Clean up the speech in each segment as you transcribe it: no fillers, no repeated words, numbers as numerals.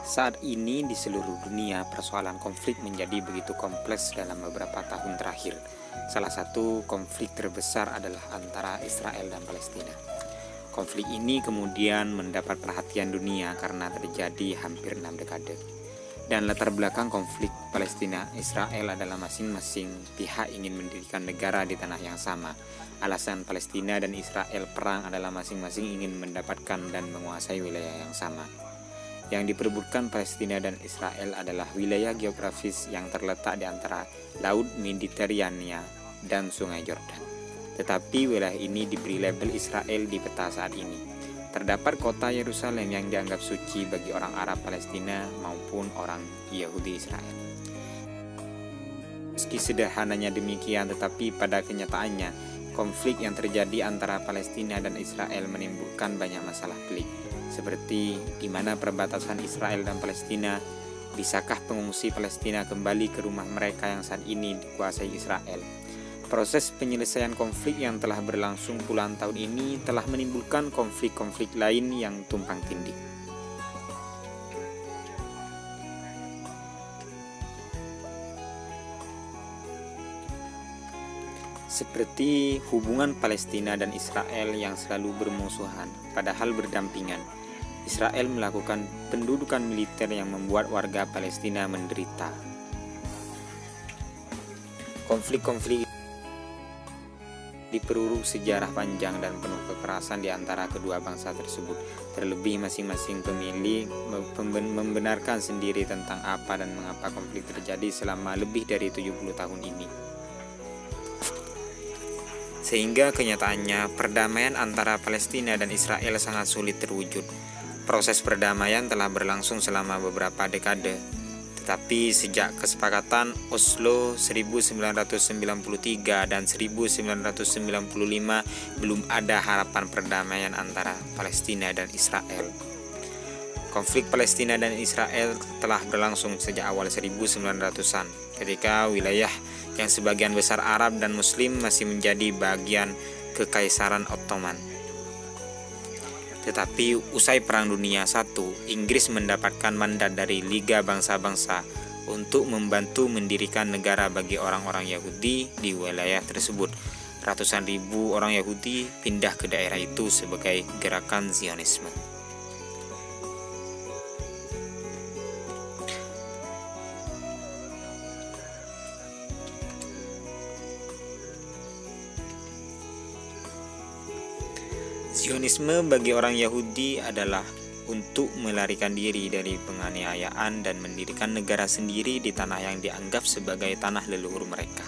Saat ini di seluruh dunia persoalan konflik menjadi begitu kompleks dalam beberapa tahun terakhir. Salah satu konflik terbesar adalah antara Israel dan Palestina. Konflik ini kemudian mendapat perhatian dunia karena terjadi hampir 6 dekade. Dan latar belakang konflik Palestina-Israel adalah masing-masing pihak ingin mendirikan negara di tanah yang sama. Alasan Palestina dan Israel perang adalah masing-masing ingin mendapatkan dan menguasai wilayah yang sama. Yang diperebutkan Palestina dan Israel adalah wilayah geografis yang terletak di antara Laut Mediterania dan Sungai Yordan. Tetapi wilayah ini diberi label Israel di peta saat ini. Terdapat kota Yerusalem yang dianggap suci bagi orang Arab Palestina maupun orang Yahudi Israel. Meski sederhananya demikian, tetapi pada kenyataannya, konflik yang terjadi antara Palestina dan Israel menimbulkan banyak masalah pelik. Seperti di mana perbatasan Israel dan Palestina, bisakah pengungsi Palestina kembali ke rumah mereka yang saat ini dikuasai Israel? Proses penyelesaian konflik yang telah berlangsung puluhan tahun ini telah menimbulkan konflik-konflik lain yang tumpang tindih. Seperti hubungan Palestina dan Israel yang selalu bermusuhan, padahal berdampingan. Israel melakukan pendudukan militer yang membuat warga Palestina menderita. Konflik-konflik diperuruk sejarah panjang dan penuh kekerasan di antara kedua bangsa tersebut. Terlebih masing-masing pemilik membenarkan sendiri tentang apa dan mengapa konflik terjadi selama lebih dari 70 tahun ini. Sehingga kenyataannya perdamaian antara Palestina dan Israel sangat sulit terwujud. Proses perdamaian telah berlangsung selama beberapa dekade. Tetapi sejak kesepakatan Oslo 1993 dan 1995 belum ada harapan perdamaian antara Palestina dan Israel. Konflik Palestina dan Israel telah berlangsung sejak awal 1900-an, ketika wilayah yang sebagian besar Arab dan Muslim masih menjadi bagian Kekaisaran Ottoman. Tetapi usai Perang Dunia I, Inggris mendapatkan mandat dari Liga Bangsa-Bangsa untuk membantu mendirikan negara bagi orang-orang Yahudi di wilayah tersebut. Ratusan ribu orang Yahudi pindah ke daerah itu sebagai gerakan Zionisme. Zionisme bagi orang Yahudi adalah untuk melarikan diri dari penganiayaan dan mendirikan negara sendiri di tanah yang dianggap sebagai tanah leluhur mereka.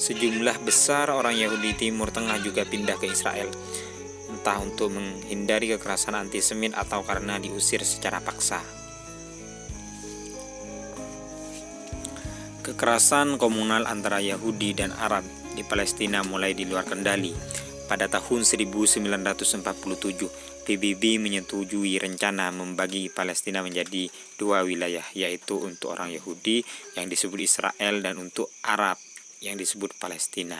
Sejumlah besar orang Yahudi Timur Tengah juga pindah ke Israel, entah untuk menghindari kekerasan antisemit atau karena diusir secara paksa. Kekerasan komunal antara Yahudi dan Arab di Palestina mulai di luar kendali. Pada tahun 1947, PBB menyetujui rencana membagi Palestina menjadi dua wilayah, yaitu untuk orang Yahudi yang disebut Israel dan untuk Arab yang disebut Palestina.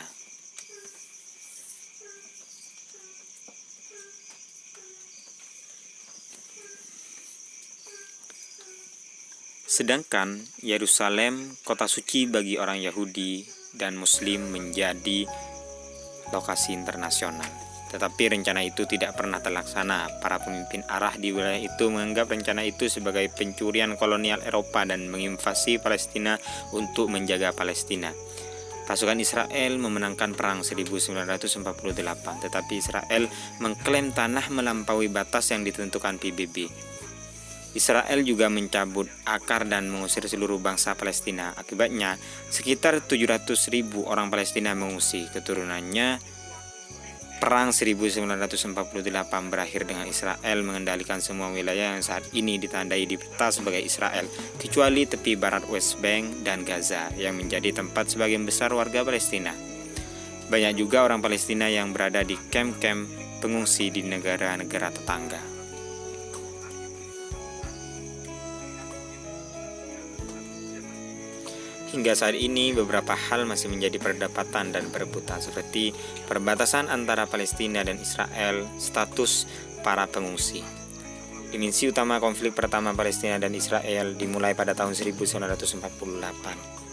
Sedangkan Yerusalem, kota suci bagi orang Yahudi dan Muslim, menjadi lokasi internasional. Tetapi rencana itu tidak pernah terlaksana. Para pemimpin Arab di wilayah itu menganggap rencana itu sebagai pencurian kolonial Eropa dan menginvasi Palestina untuk menjaga Palestina. Pasukan Israel memenangkan perang 1948, tetapi Israel mengklaim tanah melampaui batas yang ditentukan PBB. Israel juga mencabut akar dan mengusir seluruh bangsa Palestina. Akibatnya, sekitar 700.000 orang Palestina mengungsi. Keturunannya, Perang 1948 berakhir dengan Israel mengendalikan semua wilayah yang saat ini ditandai di peta sebagai Israel, kecuali tepi barat West Bank dan Gaza, yang menjadi tempat sebagian besar warga Palestina. Banyak juga orang Palestina yang berada di kamp-kamp pengungsi di negara-negara tetangga. Hingga saat ini beberapa hal masih menjadi perdebatan dan perebutan, seperti perbatasan antara Palestina dan Israel, status para pengungsi. Dimensi utama konflik pertama Palestina dan Israel dimulai pada tahun 1948.